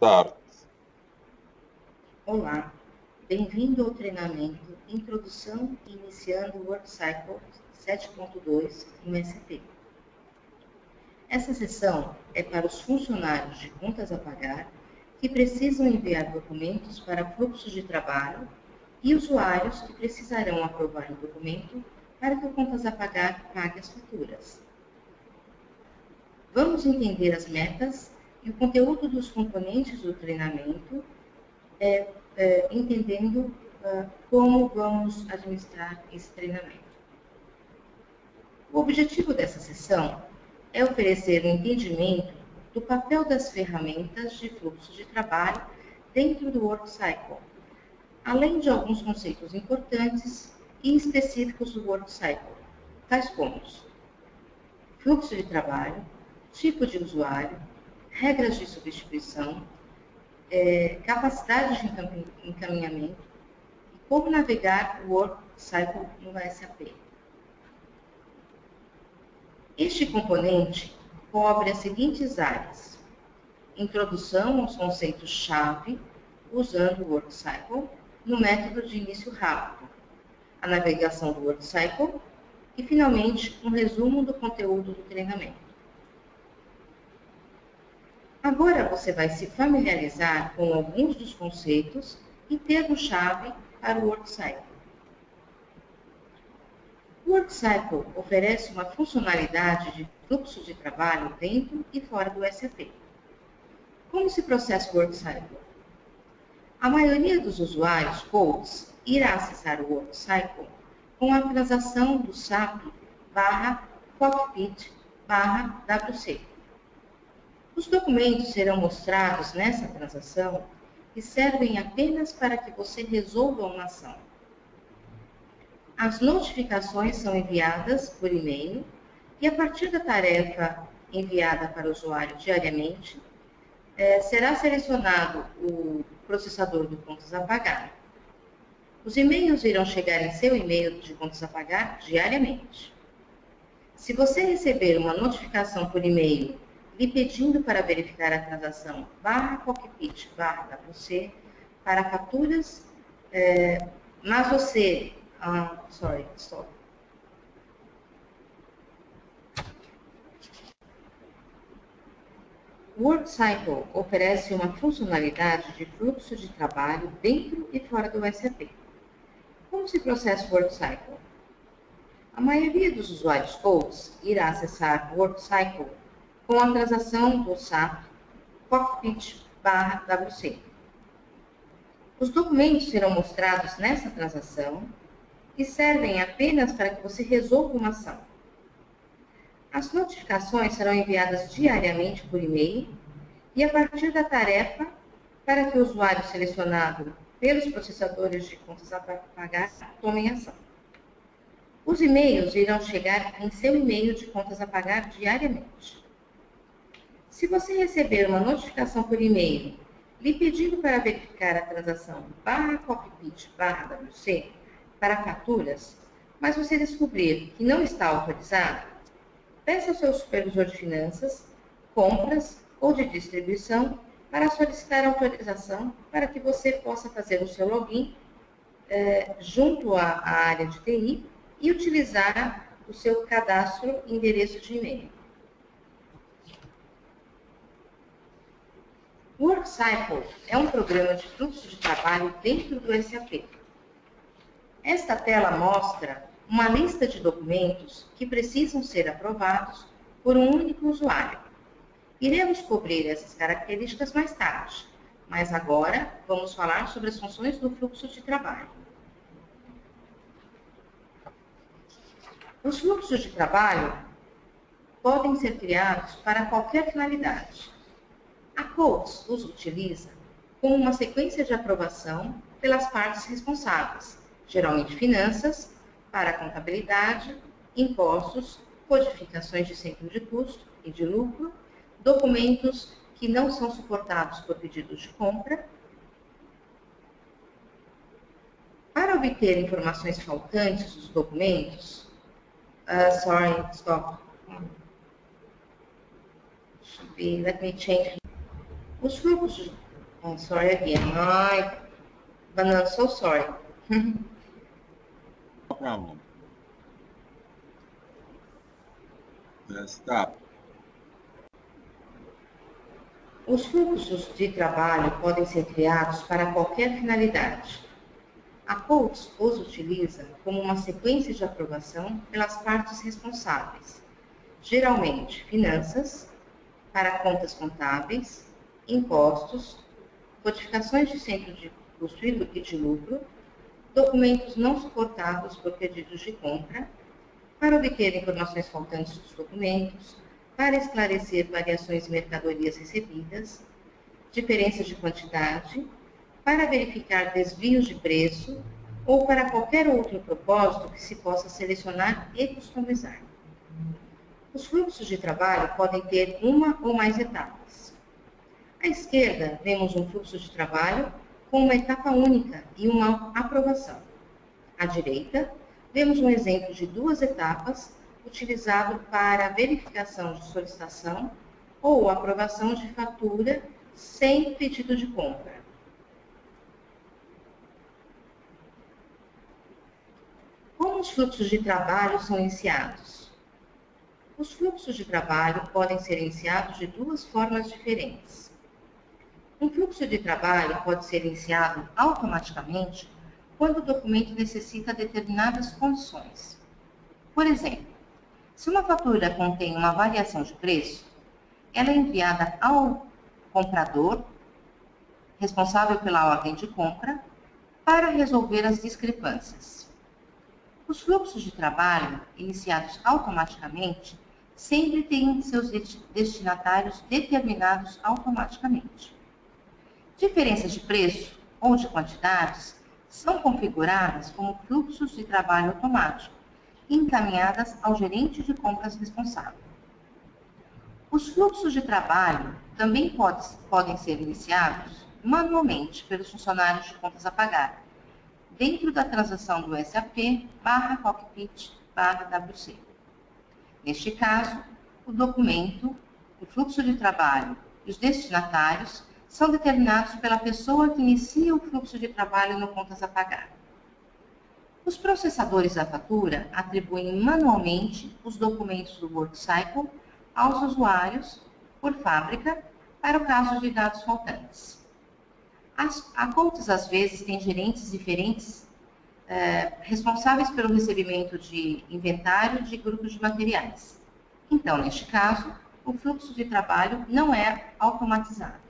Start. Olá, bem-vindo ao treinamento Introdução e Iniciando o WorkCycle 7.2 no SAP. Essa sessão é para os funcionários de contas a pagar que precisam enviar documentos para fluxos de trabalho e usuários que precisarão aprovar o documento para que o contas a pagar pague as faturas. Vamos entender as metas e o conteúdo dos componentes do treinamento, entendendo como vamos administrar esse treinamento. O objetivo dessa sessão é oferecer um entendimento do papel das ferramentas de fluxo de trabalho dentro do WorkCycle, além de alguns conceitos importantes e específicos do WorkCycle, tais como fluxo de trabalho, tipo de usuário, regras de substituição, capacidade de encaminhamento e como navegar o WorkCycle no SAP. Este componente cobre as seguintes áreas: introdução aos conceitos-chave usando o WorkCycle no método de início rápido, a navegação do WorkCycle e, finalmente, um resumo do conteúdo do treinamento. Agora você vai se familiarizar com alguns dos conceitos e termos-chave para o WorkCycle. O WorkCycle oferece uma funcionalidade de fluxo de trabalho dentro e fora do SAP. Como se processa o WorkCycle? A maioria dos usuários codes irá acessar o WorkCycle com a transação do SAP/Cockpit/WC. Os documentos serão mostrados nessa transação e servem apenas para que você resolva uma ação. As notificações são enviadas por e-mail e, a partir da tarefa enviada para o usuário diariamente, será selecionado o processador do contas a pagar. Os e-mails irão chegar em seu e-mail de contas a pagar diariamente. Se você receber uma notificação por e-mail lhe pedindo para verificar a transação /cockpit/WC para faturas, mas você... O WorkCycle oferece uma funcionalidade de fluxo de trabalho dentro e fora do SAP. Como se processa o WorkCycle? A maioria dos usuários codes irá acessar o WorkCycle com a transação do SAP Cockpit/WC. Os documentos serão mostrados nessa transação e servem apenas para que você resolva uma ação. As notificações serão enviadas diariamente por e-mail e a partir da tarefa para que o usuário selecionado pelos processadores de contas a pagar tomem ação. Os e-mails irão chegar em seu e-mail de contas a pagar diariamente. Se você receber uma notificação por e-mail lhe pedindo para verificar a transação /cockpit/WC para faturas, mas você descobrir que não está autorizado, peça ao seu supervisor de finanças, compras ou de distribuição para solicitar autorização para que você possa fazer o seu login junto à área de TI e utilizar o seu cadastro e endereço de e-mail. O WorkCycle é um programa de fluxo de trabalho dentro do SAP. Esta tela mostra uma lista de documentos que precisam ser aprovados por um único usuário. Iremos cobrir essas características mais tarde, mas agora vamos falar sobre as funções do fluxo de trabalho. Os fluxos de trabalho podem ser criados para qualquer finalidade. A Codes os utiliza como uma sequência de aprovação pelas partes responsáveis, geralmente finanças, para contabilidade, impostos, codificações de centro de custo e de lucro, documentos que não são suportados por pedidos de compra. Para obter informações faltantes dos documentos, let me change. Os fluxos Oh, sorry again. But I'm so sorry. No problem. Stop. Os fluxos de trabalho podem ser criados para qualquer finalidade. A Coates os utiliza como uma sequência de aprovação pelas partes responsáveis, geralmente finanças, para contas contábeis, impostos, codificações de centro de custo e de lucro, documentos não suportados por pedidos de compra, para obter informações faltantes dos documentos, para esclarecer variações em mercadorias recebidas, diferenças de quantidade, para verificar desvios de preço ou para qualquer outro propósito que se possa selecionar e customizar. Os fluxos de trabalho podem ter uma ou mais etapas. À esquerda, vemos um fluxo de trabalho com uma etapa única e uma aprovação. À direita, vemos um exemplo de duas etapas utilizado para verificação de solicitação ou aprovação de fatura sem pedido de compra. Como os fluxos de trabalho são iniciados? Os fluxos de trabalho podem ser iniciados de duas formas diferentes. Um fluxo de trabalho pode ser iniciado automaticamente quando o documento necessita determinadas condições. Por exemplo, se uma fatura contém uma variação de preço, ela é enviada ao comprador, responsável pela ordem de compra, para resolver as discrepâncias. Os fluxos de trabalho, iniciados automaticamente, sempre têm seus destinatários determinados automaticamente. Diferenças de preço ou de quantidades são configuradas como fluxos de trabalho automático e encaminhadas ao gerente de compras responsável. Os fluxos de trabalho também podem ser iniciados manualmente pelos funcionários de contas a pagar, dentro da transação do SAP/Cockpit/WC. Neste caso, o documento, o fluxo de trabalho e os destinatários são determinados pela pessoa que inicia o fluxo de trabalho no contas a pagar. Os processadores da fatura atribuem manualmente os documentos do WorkCycle aos usuários por fábrica para o caso de dados faltantes. A Coates, às vezes, tem gerentes diferentes responsáveis pelo recebimento de inventário de grupos de materiais. Então, neste caso, o fluxo de trabalho não é automatizado.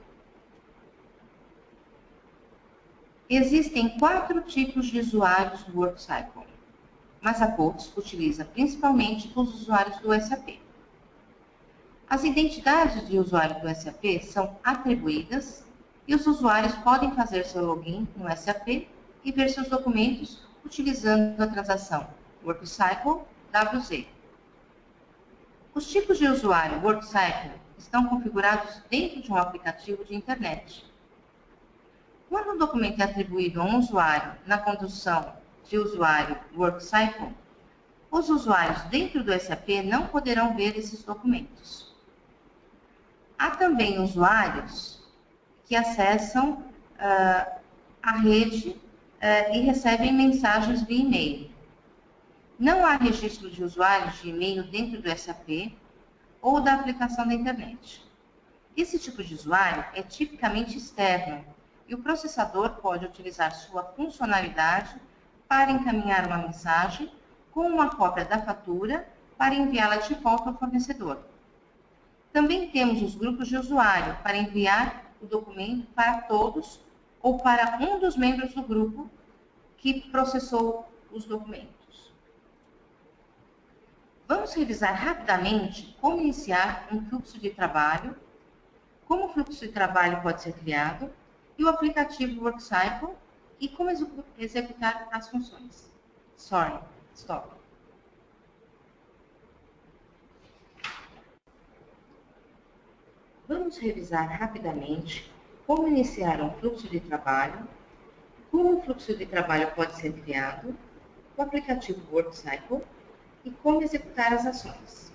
Existem 4 tipos de usuários do WorkCycle, mas a Coates utiliza principalmente os usuários do SAP. As identidades de usuário do SAP são atribuídas e os usuários podem fazer seu login no SAP e ver seus documentos utilizando a transação WorkCycle/WZ. Os tipos de usuário WorkCycle estão configurados dentro de um aplicativo de internet. Quando o documento é atribuído a um usuário na condução de usuário WorkCycle, os usuários dentro do SAP não poderão ver esses documentos. Há também usuários que acessam a rede e recebem mensagens via e-mail. Não há registro de usuários de e-mail dentro do SAP ou da aplicação da internet. Esse tipo de usuário é tipicamente externo e o processador pode utilizar sua funcionalidade para encaminhar uma mensagem com uma cópia da fatura para enviá-la de volta ao fornecedor. Também temos os grupos de usuário para enviar o documento para todos ou para um dos membros do grupo que processou os documentos. Vamos revisar rapidamente como iniciar um fluxo de trabalho, como o fluxo de trabalho pode ser criado, e o aplicativo WorkCycle e como executar as funções. Sorry, stop. Vamos revisar rapidamente como iniciar um fluxo de trabalho, como o fluxo de trabalho pode ser criado, o aplicativo WorkCycle e como executar as ações.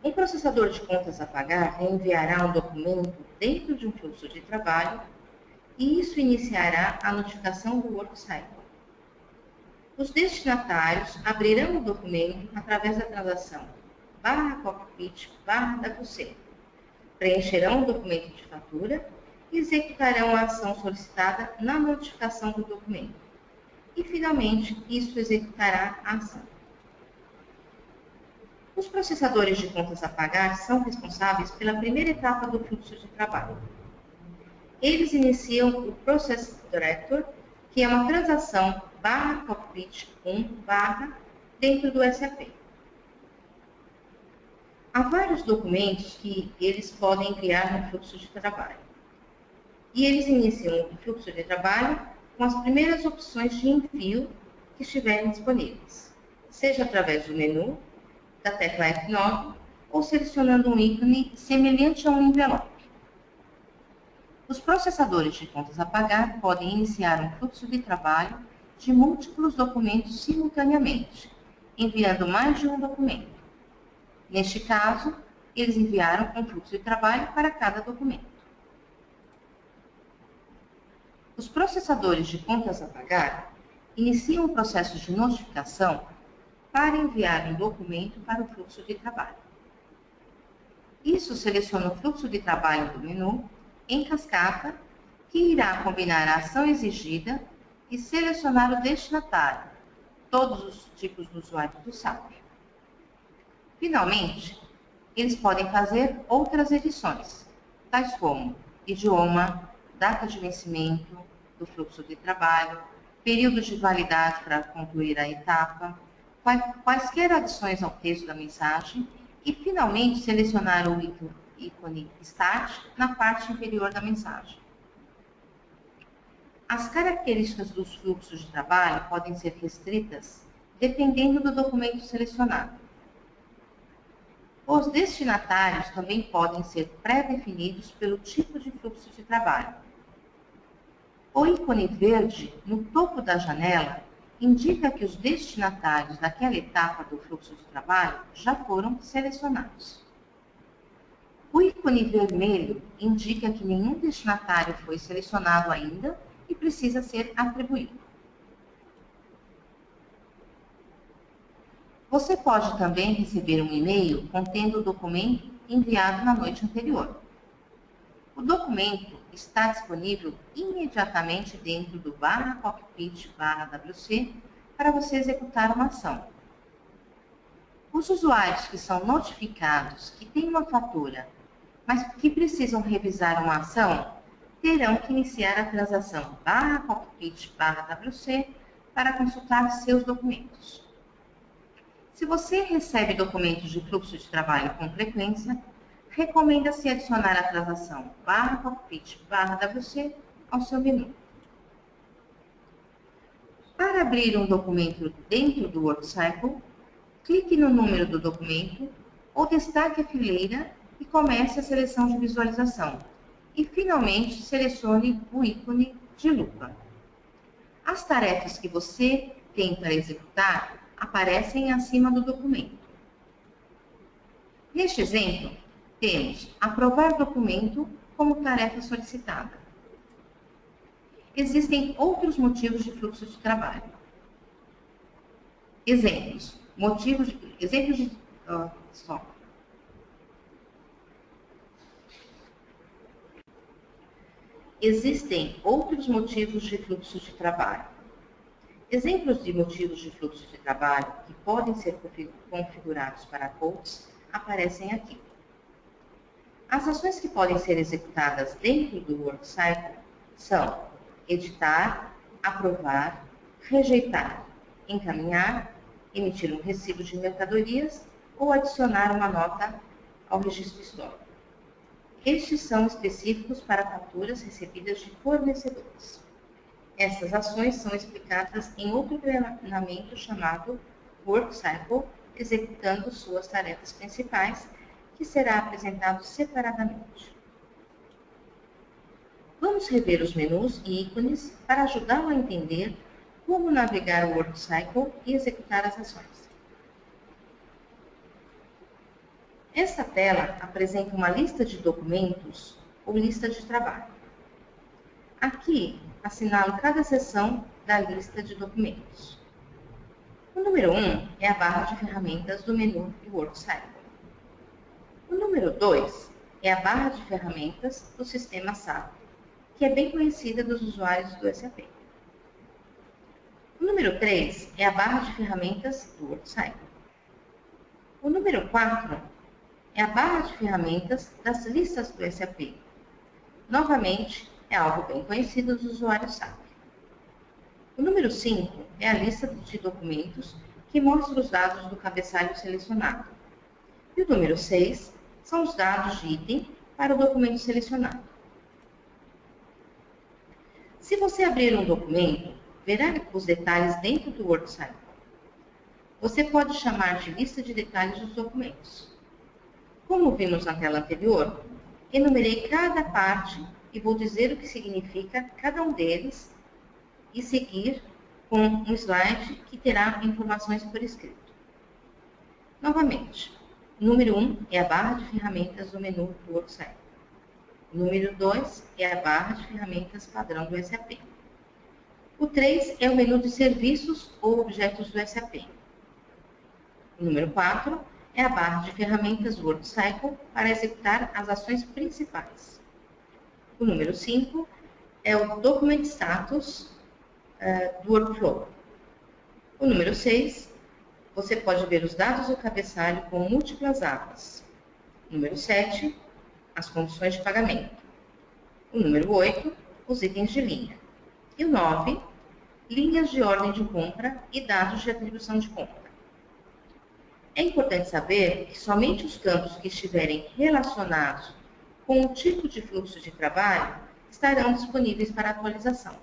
Um processador de contas a pagar enviará um documento dentro de um fluxo de trabalho e isso iniciará a notificação do WorkCycle. Os destinatários abrirão o documento através da transação /cockpit/WC, preencherão o documento de fatura e executarão a ação solicitada na notificação do documento. E, finalmente, isso executará a ação. Os processadores de contas a pagar são responsáveis pela primeira etapa do fluxo de trabalho. Eles iniciam o Process Director, que é uma transação /cockpit1/ dentro do SAP. Há vários documentos que eles podem enviar no fluxo de trabalho. E eles iniciam o fluxo de trabalho com as primeiras opções de envio que estiverem disponíveis, seja através do menu, da tecla F9, ou selecionando um ícone semelhante a um envelope. Os processadores de contas a pagar podem iniciar um fluxo de trabalho de múltiplos documentos simultaneamente, enviando mais de um documento. Neste caso, eles enviaram um fluxo de trabalho para cada documento. Os processadores de contas a pagar iniciam o processo de notificação para enviar um documento para o fluxo de trabalho. Isso seleciona o fluxo de trabalho do menu em cascata, que irá combinar a ação exigida e selecionar o destinatário, todos os tipos de usuários do SAP. Finalmente, eles podem fazer outras edições, tais como idioma, data de vencimento do fluxo de trabalho, período de validade para concluir a etapa, quaisquer adições ao texto da mensagem e, finalmente, selecionar o ícone Start na parte inferior da mensagem. As características dos fluxos de trabalho podem ser restritas dependendo do documento selecionado. Os destinatários também podem ser pré-definidos pelo tipo de fluxo de trabalho. O ícone verde no topo da janela indica que os destinatários daquela etapa do fluxo de trabalho já foram selecionados. O ícone vermelho indica que nenhum destinatário foi selecionado ainda e precisa ser atribuído. Você pode também receber um e-mail contendo o documento enviado na noite anterior. O documento está disponível imediatamente dentro do /cockpit/WC para você executar uma ação. Os usuários que são notificados que têm uma fatura, mas que precisam revisar uma ação, terão que iniciar a transação /cockpit/WC para consultar seus documentos. Se você recebe documentos de fluxo de trabalho com frequência, recomenda-se adicionar a transação /cockpit/WC ao seu menu. Para abrir um documento dentro do WorkCycle, clique no número do documento ou destaque a fileira e comece a seleção de visualização. E, finalmente, selecione o ícone de lupa. As tarefas que você tem para executar aparecem acima do documento. Neste exemplo, temos aprovar documento como tarefa solicitada. Existem outros motivos de fluxo de trabalho. Existem outros motivos de fluxo de trabalho. Exemplos de motivos de fluxo de trabalho que podem ser configurados para codes aparecem aqui. As ações que podem ser executadas dentro do WorkCycle são editar, aprovar, rejeitar, encaminhar, emitir um recibo de mercadorias ou adicionar uma nota ao registro histórico. Estes são específicos para faturas recebidas de fornecedores. Essas ações são explicadas em outro treinamento chamado WorkCycle, executando suas tarefas principais, que será apresentado separadamente. Vamos rever os menus e ícones para ajudá-lo a entender como navegar o WorkCycle e executar as ações. Esta tela apresenta uma lista de documentos ou lista de trabalho. Aqui, assinalo cada seção da lista de documentos. O número 1 é a barra de ferramentas do menu do WorkCycle. O número 2 é a barra de ferramentas do sistema SAP, que é bem conhecida dos usuários do SAP. O número 3 é a barra de ferramentas do WorkCycle. O número 4 é a barra de ferramentas das listas do SAP. Novamente, é algo bem conhecido dos usuários SAP. O número 5 é a lista de documentos que mostra os dados do cabeçalho selecionado. E o número 6 são os dados de item para o documento selecionado. Se você abrir um documento, verá os detalhes dentro do WorkCycle. Você pode chamar de lista de detalhes dos documentos. Como vimos na tela anterior, enumerei cada parte e vou dizer o que significa cada um deles e seguir com um slide que terá informações por escrito. Novamente, o número 1 é a barra de ferramentas do menu do WorkCycle. O número 2 é a barra de ferramentas padrão do SAP. O 3 é o menu de serviços ou objetos do SAP. O número 4 é a barra de ferramentas do WorkCycle para executar as ações principais. O número 5 é o Document Status do Workflow. O número 6, você pode ver os dados do cabeçalho com múltiplas abas. O número 7, as condições de pagamento. O número 8, os itens de linha. E o 9, linhas de ordem de compra e dados de atribuição de compra. É importante saber que somente os campos que estiverem relacionados com o tipo de fluxo de trabalho estarão disponíveis para atualização.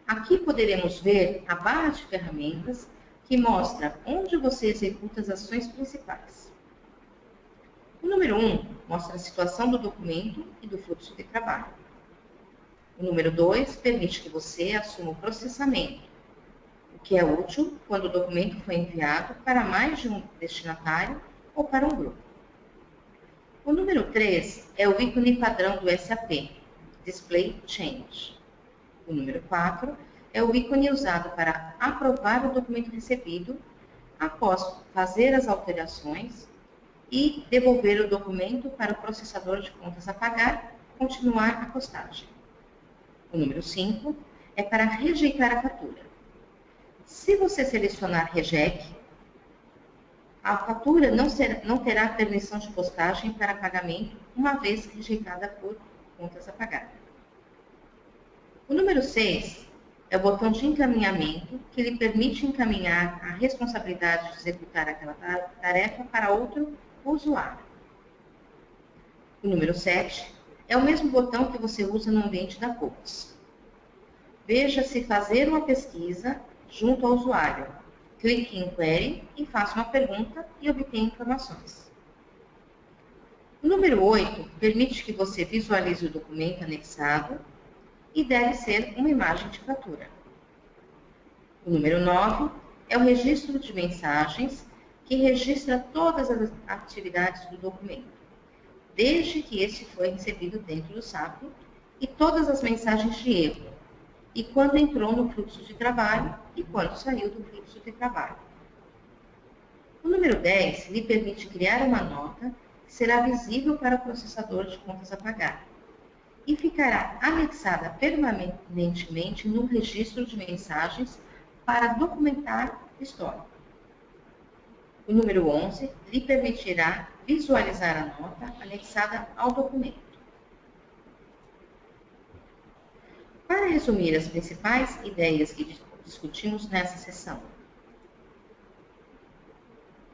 Aqui poderemos ver a barra de ferramentas que mostra onde você executa as ações principais. O número 1 mostra a situação do documento e do fluxo de trabalho. O número 2 permite que você assuma o processamento, o que é útil quando o documento foi enviado para mais de um destinatário ou para um grupo. O número 3 é o ícone padrão do SAP, Display Change. O número 4 é o ícone usado para aprovar o documento recebido após fazer as alterações e devolver o documento para o processador de contas a pagar e continuar a postagem. O número 5 é para rejeitar a fatura. Se você selecionar Reject, a fatura não terá permissão de postagem para pagamento uma vez rejeitada por contas a pagar. O número 6 é o botão de encaminhamento que lhe permite encaminhar a responsabilidade de executar aquela tarefa para outro usuário. O número 7 é o mesmo botão que você usa no ambiente da Coach. Veja se fazer uma pesquisa junto ao usuário. Clique em Query e faça uma pergunta e obtenha informações. O número 8 permite que você visualize o documento anexado e deve ser uma imagem de fatura. O número 9 é o registro de mensagens, que registra todas as atividades do documento, desde que este foi recebido dentro do SAP, e todas as mensagens de erro, e quando entrou no fluxo de trabalho e quando saiu do fluxo de trabalho. O número 10 lhe permite criar uma nota que será visível para o processador de contas a pagar e ficará anexada permanentemente no registro de mensagens para documentar o histórico. O número 11 lhe permitirá visualizar a nota anexada ao documento. Para resumir as principais ideias que discutimos nessa sessão,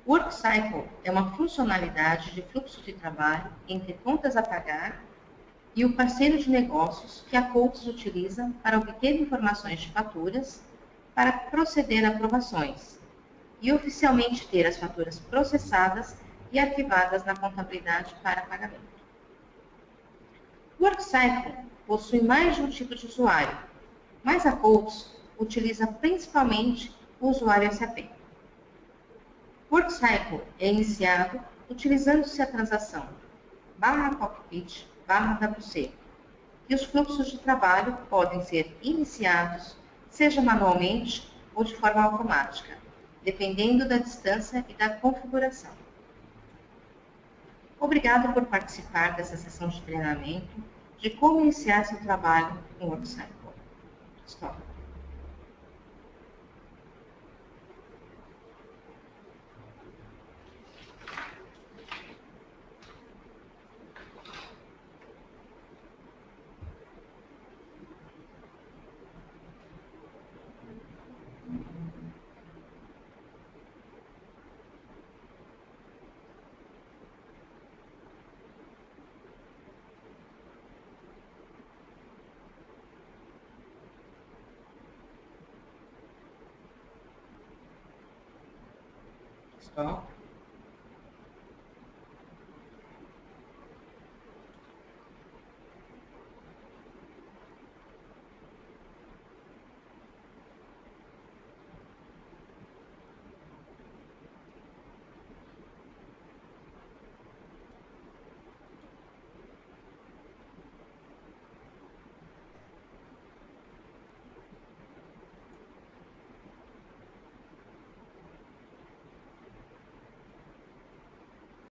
o WorkCycle é uma funcionalidade de fluxo de trabalho entre contas a pagar e o parceiro de negócios que a Coach utiliza para obter informações de faturas para proceder a aprovações e oficialmente ter as faturas processadas e arquivadas na contabilidade para pagamento. O WorkCycle possui mais de um tipo de usuário, mas a Coach utiliza principalmente o usuário SAP. O WorkCycle é iniciado utilizando-se a transação /cockpit/WC, e os fluxos de trabalho podem ser iniciados, seja manualmente ou de forma automática, dependendo da distância e da configuração. Obrigado por participar dessa sessão de treinamento de como iniciar seu trabalho com o WorkCycle. Stop. Stop.